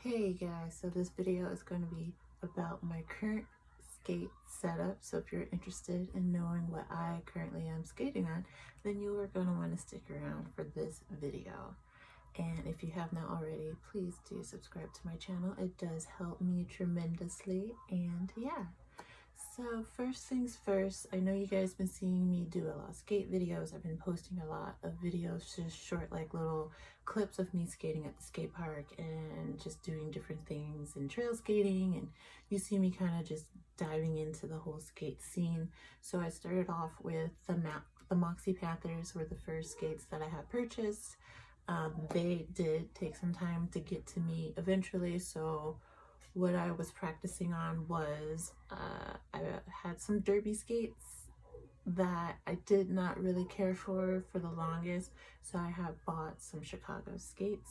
Hey guys, so this video is going to be about my current skate setup. So if you're interested in knowing what I currently am skating on, then you are going to want to stick around for this video. And if you have not already, please do subscribe to my channel. It does help me tremendously. And yeah. So first things first, I know you guys been seeing me do a lot of skate videos. I've been posting a lot of videos, just short like little clips of me skating at the skate park and just doing different things and trail skating, and you see me kind of just diving into the whole skate scene. So I started off with the Moxie Panthers were the first skates that I had purchased. They did take some time to get to me eventually, so what I was practicing on was I had some derby skates that I did not really care for the longest, so I have bought some Chicago skates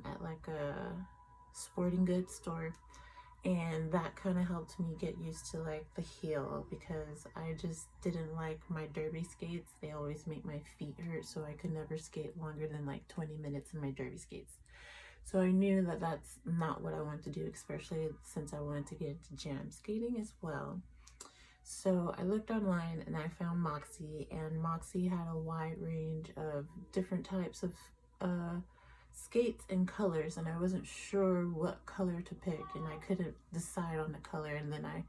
at like a sporting goods store, and that kind of helped me get used to like the heel, because I just didn't like my derby skates. They always make my feet hurt, so I could never skate longer than like 20 minutes in my derby skates. So I knew that that's not what I wanted to do, especially since I wanted to get into jam skating as well. So I looked online and I found Moxie, and Moxie had a wide range of different types of skates and colors, and I wasn't sure what color to pick, and I couldn't decide on the color. And then I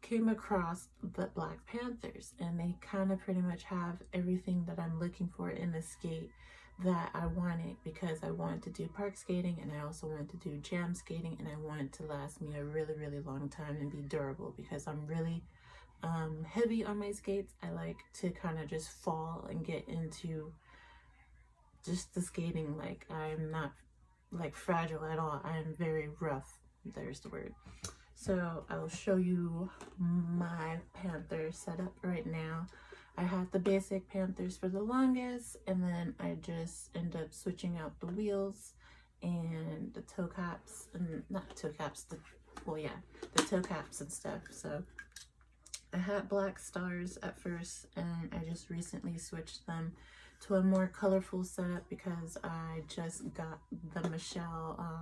came across the Black Panthers, and they kind of pretty much have everything that I'm looking for in a skate that I wanted, because I wanted to do park skating and I also wanted to do jam skating, and I wanted to last me a really long time and be durable, because I'm really heavy on my skates. I like to kind of just fall and get into just the skating. Like, I'm not like fragile at all. I am very rough, there's the word. So I'll show you my Panther setup right now. I had the basic Panthers for the longest, and then I just end up switching out the wheels and the toe caps, and not toe caps, the toe caps and stuff. So I had black stars at first, and I just recently switched them to a more colorful setup because I just got the Michelle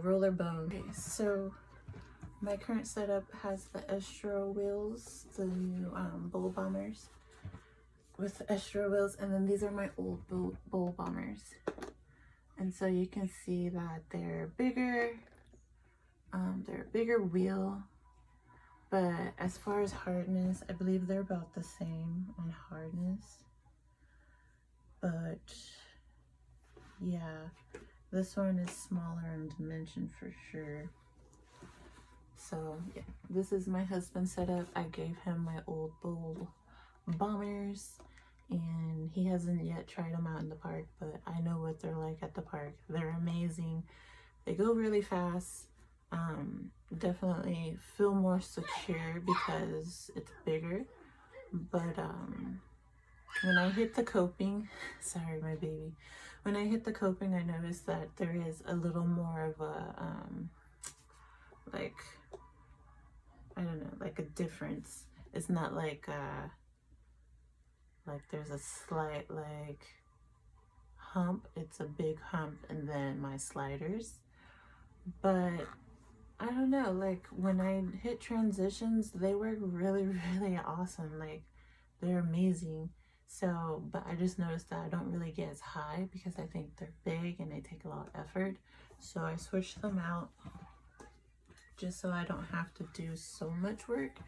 roller bone. Okay, so my current setup has the Estro wheels, the new Bull Bombers with Estro wheels, and then these are my old Bull Bombers. And so you can see that they're bigger, they're a bigger wheel, but as far as hardness, I believe they're about the same on hardness. But yeah, this one is smaller in dimension for sure. So yeah, this is my husband's setup. I gave him my old Bull Bombers, and he hasn't yet tried them out in the park, but I know what they're like at the park. They're amazing. They go really fast. Definitely feel more secure because it's bigger. But when I hit the coping, sorry my baby, when I hit the coping, I noticed that there is a little more of a like, I don't know, like a difference. It's not like there's a slight like hump. It's a big hump, and then my sliders. But I don't know, like when I hit transitions, they work really awesome. Like, they're amazing. So, but I just noticed that I don't really get as high because I think they're big and they take a lot of effort. So I switched them out just so I don't have to do so much work.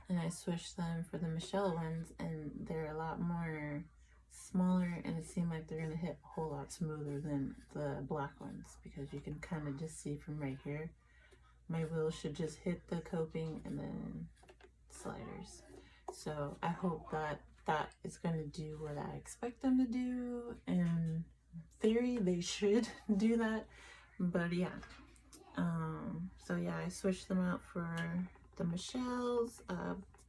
And I switched them for the Michelle ones, and they're a lot more smaller, and it seemed like they're gonna hit a whole lot smoother than the black ones, because you can kind of just see from right here. My wheels should just hit the coping and then sliders. So I hope that that is going to do what I expect them to do. In theory, they should do that. But yeah. So yeah, I switched them out for the Michelle's,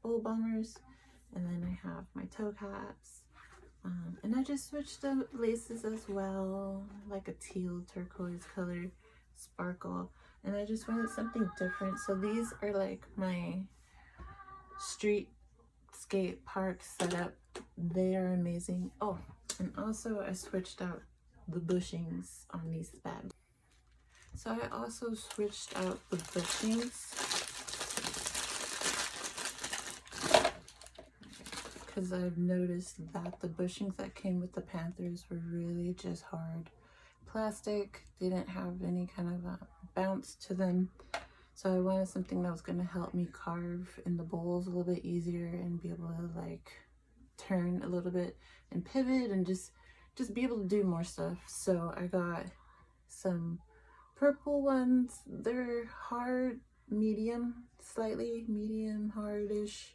Bull Bombers, and then I have my toe caps. And I just switched the laces as well, like a teal turquoise color sparkle. And I just wanted something different. So these are like my street skate park setup. They are amazing. Oh, and also I switched out the bushings on these bad. So I also switched out the bushings because I've noticed that the bushings that came with the Panthers were really just hard plastic. They didn't have any kind of a bounce to them. So I wanted something that was going to help me carve in the bowls a little bit easier and be able to like turn a little bit and pivot and just be able to do more stuff. So I got some purple ones. They're hard, medium, slightly medium, hardish,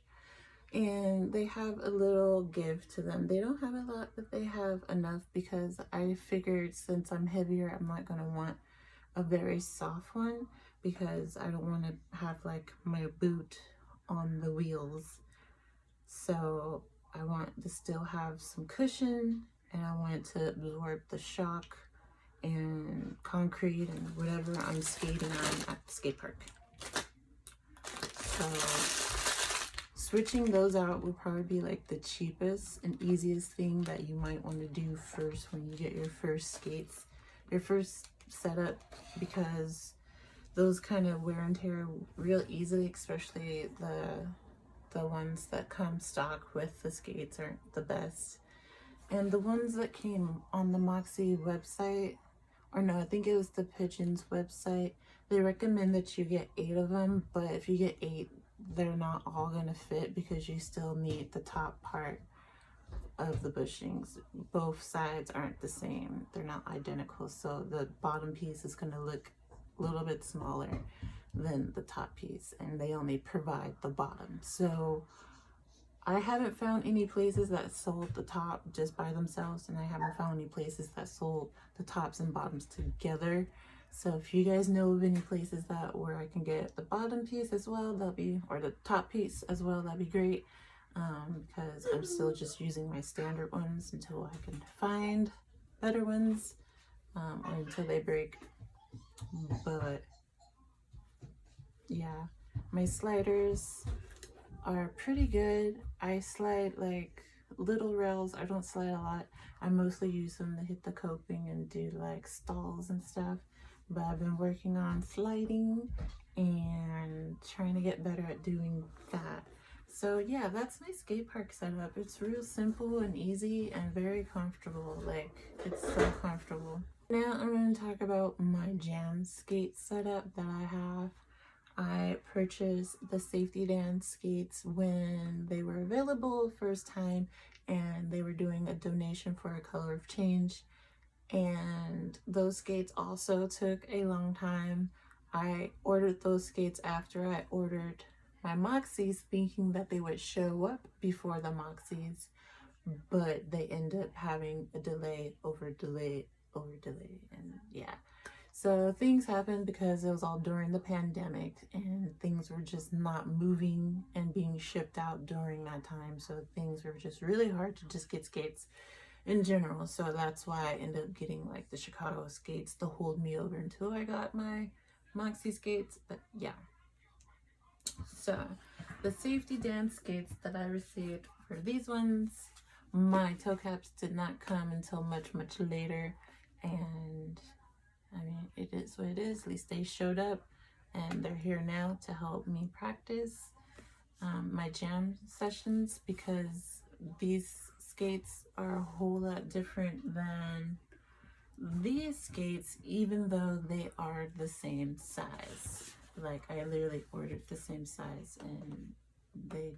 and they have a little give to them. They don't have a lot, but they have enough because I figured since I'm heavier, I'm not going to want a very soft one because I don't want to have like my boot on the wheels. So I want to still have some cushion, and I want to absorb the shock and concrete and whatever I'm skating on at the skate park. So switching those out will probably be like the cheapest and easiest thing that you might want to do first when you get your first skates, your first setup, because those kind of wear and tear real easily, especially the ones that come stock with the skates aren't the best. And the ones that came on the Moxie website, or no, I think it was the Pigeons website, they recommend that you get 8 of them, but if you get 8, they're not all gonna fit because you still need the top part of the bushings. Both sides aren't the same, they're not identical, so the bottom piece is gonna look a little bit smaller than the top piece, and they only provide the bottom. So I haven't found any places that sold the top just by themselves, and I haven't found any places that sold the tops and bottoms together. So if you guys know of any places that where I can get the bottom piece as well, that'd be, or the top piece as well, that'd be great. Because I'm still just using my standard ones until I can find better ones, or until they break. But yeah, my sliders are pretty good. I slide like little rails. I don't slide a lot. I mostly use them to hit the coping and do like stalls and stuff. But I've been working on sliding and trying to get better at doing that. So yeah, that's my skate park setup. It's real simple and easy and very comfortable. Like, it's so comfortable. Now I'm going to talk about my jam skate setup that I have. I purchased the Safety Dance skates when they were available first time, and they were doing a donation for a color of change. And those skates also took a long time. I ordered those skates after I ordered my Moxies, thinking that they would show up before the Moxies, but they end up having a delay over delay over delay, and yeah. So things happened because it was all during the pandemic and things were just not moving and being shipped out during that time. So things were just really hard to just get skates in general. So that's why I ended up getting like the Chicago skates to hold me over until I got my Moxie skates. But yeah. So the Safety Dance skates that I received for these ones, my toe caps did not come until much later, and I mean, it is what it is. At least they showed up and they're here now to help me practice my jam sessions, because these skates are a whole lot different than these skates, even though they are the same size. Like, I literally ordered the same size and they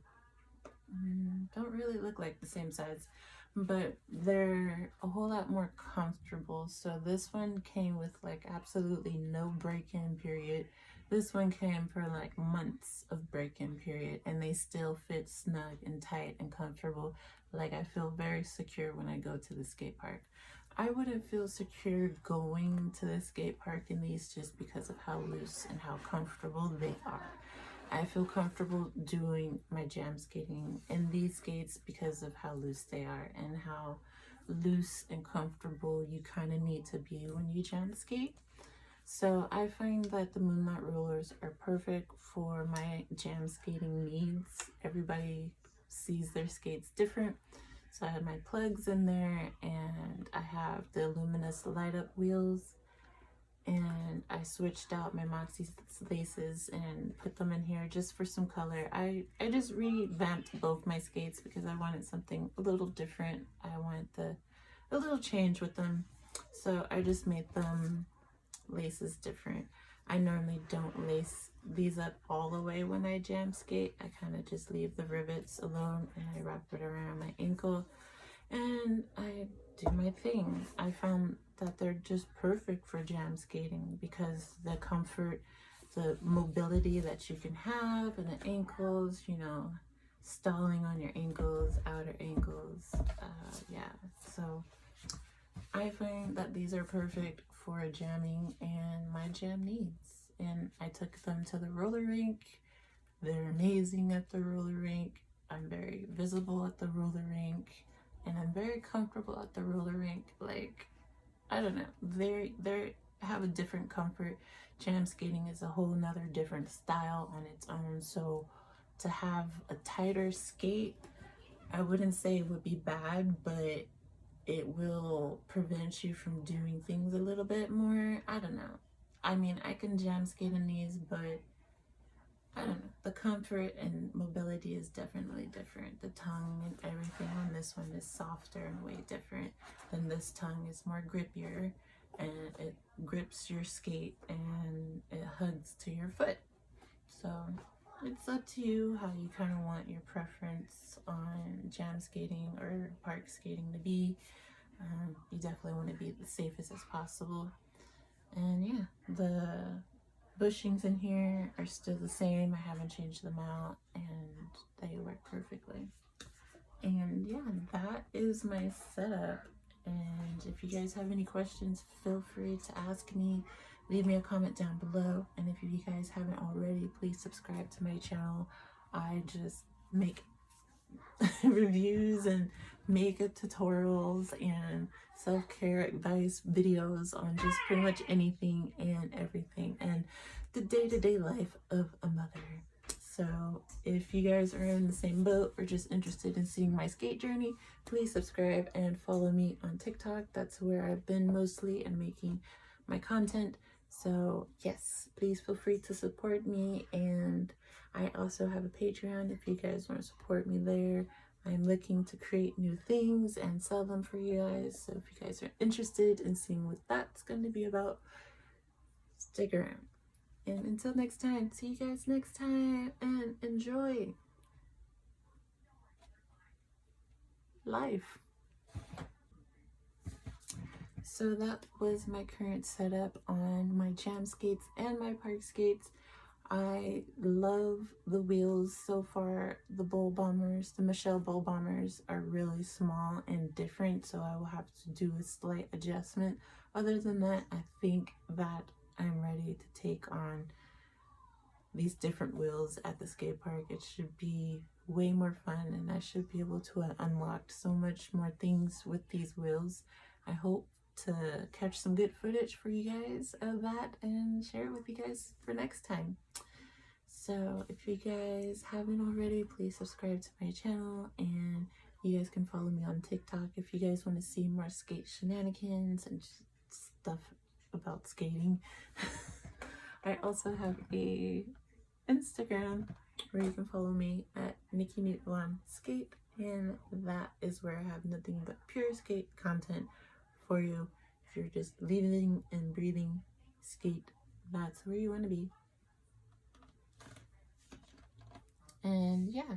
don't really look like the same size, but they're a whole lot more comfortable. So this one came with like absolutely no break-in period. This one came for like months of break-in period, and they still fit snug and tight and comfortable. Like, I feel very secure when I go to the skate park. I wouldn't feel secure going to the skate park in these just because of how loose and how comfortable they are. I feel comfortable doing my jam skating in these skates because of how loose they are and how loose and comfortable you kind of need to be when you jam skate. So I find that the Moonlight rollers are perfect for my jam skating needs. Everybody sees their skates different. So I had my plugs in there, and I have the luminous light up wheels, and I switched out my Moxie laces and put them in here just for some color. I just revamped both my skates because I wanted something a little different. I wanted a little change with them, so I just made them laces different. I normally don't lace these up all the way when I jam skate. I kind of just leave the rivets alone and I wrap it around my ankle and I do my thing. I found that they're just perfect for jam skating because the comfort, the mobility that you can have in the ankles, you know, stalling on your ankles, outer ankles. Yeah, so I find that these are perfect for jamming and my jam needs. And I took them to the roller rink. They're amazing at the roller rink. I'm very visible at the roller rink, and I'm very comfortable at the roller rink. Like, I don't know, they have a different comfort. Jam skating is a whole nother different style on its own. So to have a tighter skate, I wouldn't say it would be bad, but it will prevent you from doing things a little bit more. I don't know. I mean, I can jam skate in these, but I don't know. The comfort and mobility is definitely different. The tongue and everything on this one is softer and way different than this tongue. Is more grippier, and it grips your skate and it hugs to your foot. So it's up to you how you kind of want your preference on jam skating or park skating to be. You definitely want to be the safest as possible. And yeah, the bushings in here are still the same. I haven't changed them out and they work perfectly. And yeah, that is my setup. And if you guys have any questions, feel free to ask me. Leave me a comment down below. And if you guys haven't already, please subscribe to my channel. I just make reviews and makeup tutorials and self-care advice videos on just pretty much anything and everything and the day-to-day life of a mother. So if you guys are in the same boat or just interested in seeing my skate journey, please subscribe and follow me on TikTok. That's where I've been mostly and making my content. So yes, please feel free to support me, and I also have a Patreon if you guys want to support me there. I'm looking to create new things and sell them for you guys. So if you guys are interested in seeing what that's going to be about, stick around. And until next time, see you guys next time and enjoy life. So that was my current setup on my jam skates and my park skates. I love the wheels so far. The Bull Bombers, the Michelle Bull Bombers are really small and different, so I will have to do a slight adjustment. Other than that, I think that I'm ready to take on these different wheels at the skate park. It should be way more fun, and I should be able to unlock so much more things with these wheels. I hope to catch some good footage for you guys of that and share it with you guys for next time. So if you guys haven't already, please subscribe to my channel, and you guys can follow me on TikTok if you guys want to see more skate shenanigans and just stuff about skating. I also have a Instagram where you can follow me at Nikki Newt1 Skate, and that is where I have nothing but pure skate content for you. If you're just living and breathing skate, that's where you want to be. And yeah.